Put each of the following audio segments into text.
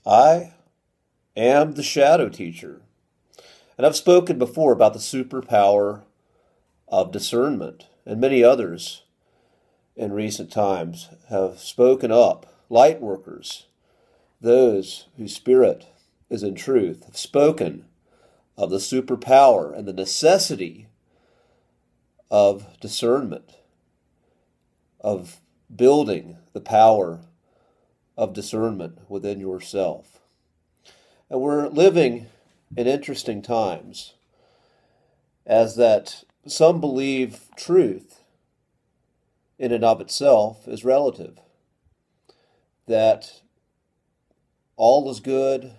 I am the shadow teacher. And I've spoken before about the superpower of discernment, and many others in recent times have spoken up. Light workers, those whose spirit is in truth, have spoken of the superpower and the necessity of discernment, of building the power of discernment within yourself. And we're living in interesting times, as that some believe truth in and of itself is relative, that all is good,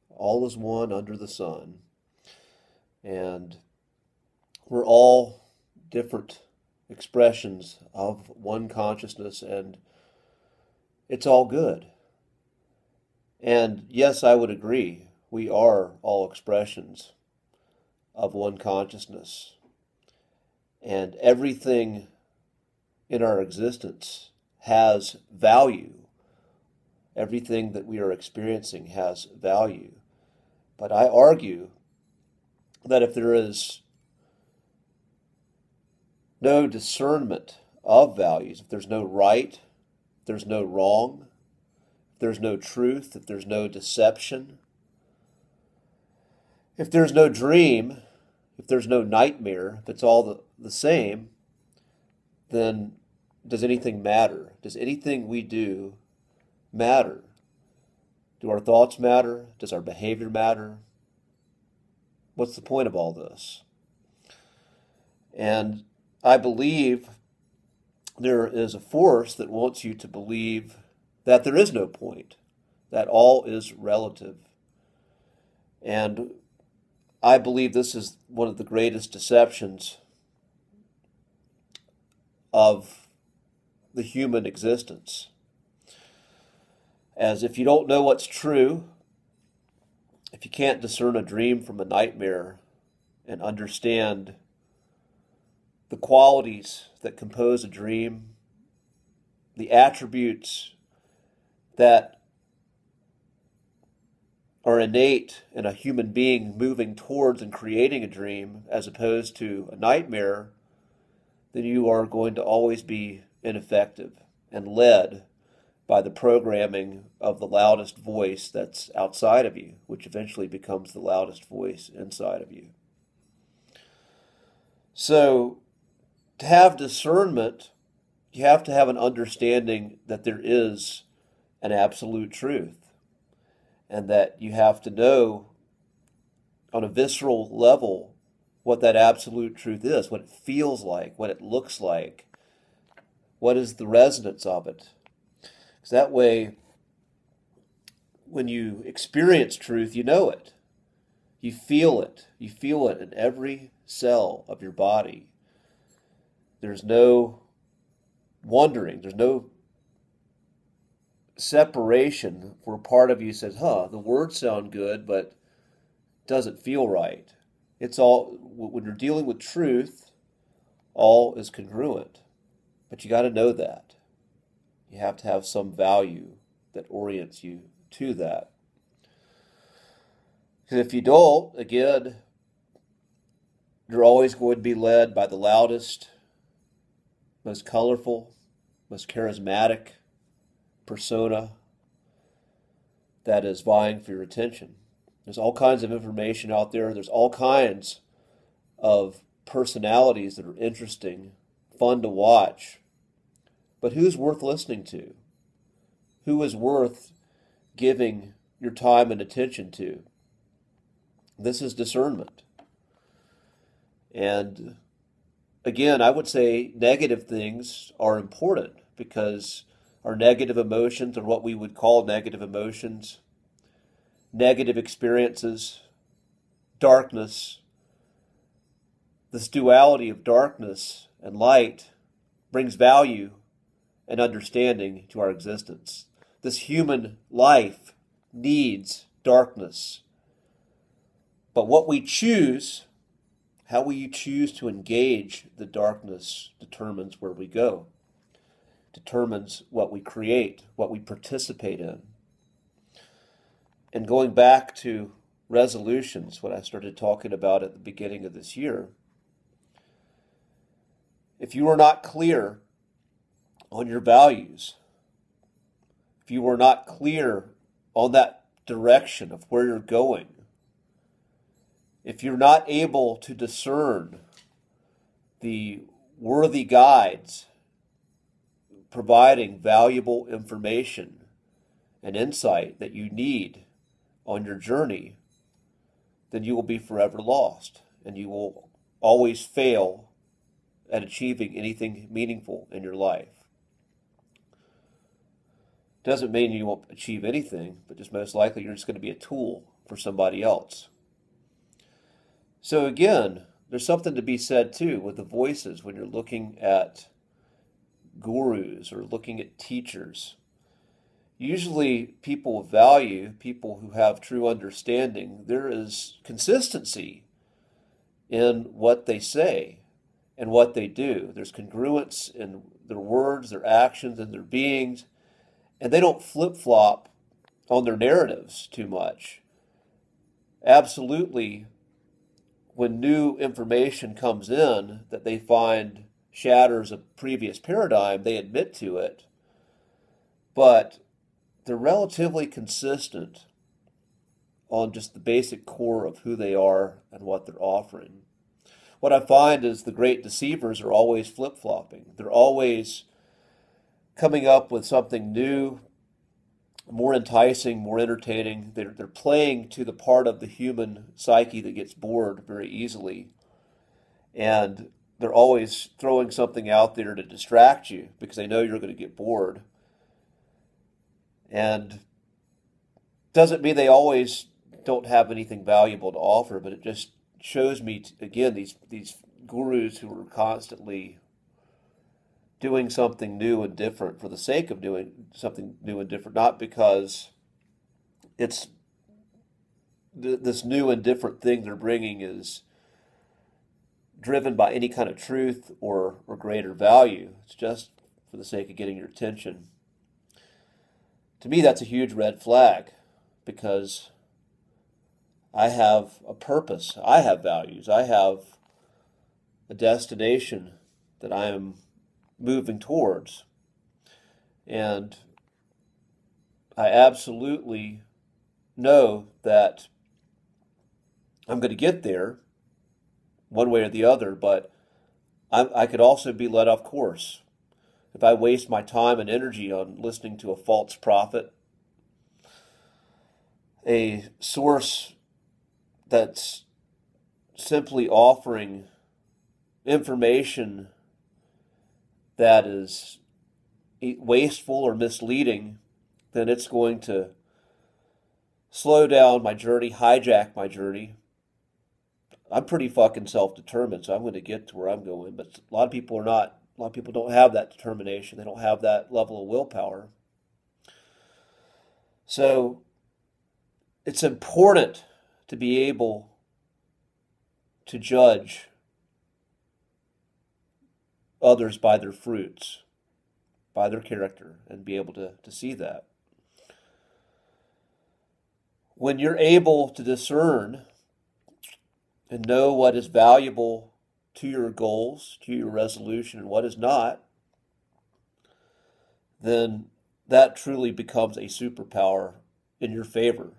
all is one under the sun, and we're all different expressions of one consciousness, and it's all good. And yes, I would agree, we are all expressions of one consciousness, and everything in our existence has value. Everything that we are experiencing has value. But I argue that if there is no discernment of values, if there's no right, if there's no wrong, if there's no truth, if there's no deception, if there's no dream, if there's no nightmare, if it's all the same, then does anything matter? Does anything we do matter? Do our thoughts matter? Does our behavior matter? What's the point of all this? And I believe there is a force that wants you to believe that there is no point, that all is relative. And I believe this is one of the greatest deceptions of the human existence. As if you don't know what's true, if you can't discern a dream from a nightmare and understand the qualities that compose a dream, the attributes that are innate in a human being moving towards and creating a dream as opposed to a nightmare, then you are going to always be ineffective and led by the programming of the loudest voice that's outside of you, which eventually becomes the loudest voice inside of you. So, to have discernment, you have to have an understanding that there is an absolute truth, and that you have to know on a visceral level what that absolute truth is, what it feels like, what it looks like, what is the resonance of it. Because that way, when you experience truth, you know it. You feel it. You feel it in every cell of your body. There's no wondering. There's no separation where part of you says, the words sound good, but it doesn't feel right. It's all, when you're dealing with truth, all is congruent. But you got to know that. You have to have some value that orients you to that. Because if you don't, again, you're always going to be led by the loudest, most colorful, most charismatic persona that is vying for your attention. There's all kinds of information out there. There's all kinds of personalities that are interesting, fun to watch. But who's worth listening to? Who is worth giving your time and attention to? This is discernment. And again, I would say negative things are important, because our negative emotions are what we would call negative emotions, negative experiences, darkness. This duality of darkness and light brings value and understanding to our existence. This human life needs darkness. But what we choose, how we choose to engage the darkness, determines where we go, determines what we create, what we participate in. And going back to resolutions, what I started talking about at the beginning of this year, if you are not clear on your values, if you are not clear on that direction of where you're going, if you're not able to discern the worthy guides providing valuable information and insight that you need on your journey, then you will be forever lost, and you will always fail at achieving anything meaningful in your life. Doesn't mean you won't achieve anything, but just most likely you're just going to be a tool for somebody else. So again, there's something to be said too with the voices when you're looking at gurus or looking at teachers. Usually people of value, people who have true understanding, there is consistency in what they say and what they do. There's congruence in their words, their actions, and their beings, and they don't flip-flop on their narratives too much. Absolutely, when new information comes in that they find shatters a previous paradigm, they admit to it, but they're relatively consistent on just the basic core of who they are and what they're offering. What I find is the great deceivers are always flip-flopping. They're always coming up with something new, more enticing, more entertaining. They're playing to the part of the human psyche that gets bored very easily. And they're always throwing something out there to distract you because they know you're going to get bored. And doesn't mean they always don't have anything valuable to offer, but it just shows me, again, these gurus who are constantly doing something new and different for the sake of doing something new and different, not because it's this new and different thing they're bringing is driven by any kind of truth or greater value. It's just for the sake of getting your attention. To me, that's a huge red flag because I have a purpose. I have values. I have a destination that I am moving towards. And I absolutely know that I'm going to get there one way or the other, but I could also be led off course. If I waste my time and energy on listening to a false prophet, a source that's simply offering information that is wasteful or misleading, then it's going to slow down my journey, hijack my journey. I'm pretty fucking self-determined, so I'm going to get to where I'm going, but a lot of people are not. A lot of people don't have that determination. They don't have that level of willpower. So it's important to be able to judge others by their fruits, by their character, and be able to see that. When you're able to discern and know what is valuable to your goals, to your resolution, and what is not, then that truly becomes a superpower in your favor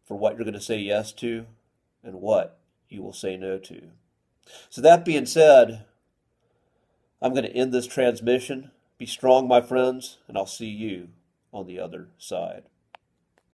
for what you're going to say yes to and what you will say no to. So that being said, I'm going to end this transmission. Be strong, my friends, and I'll see you on the other side.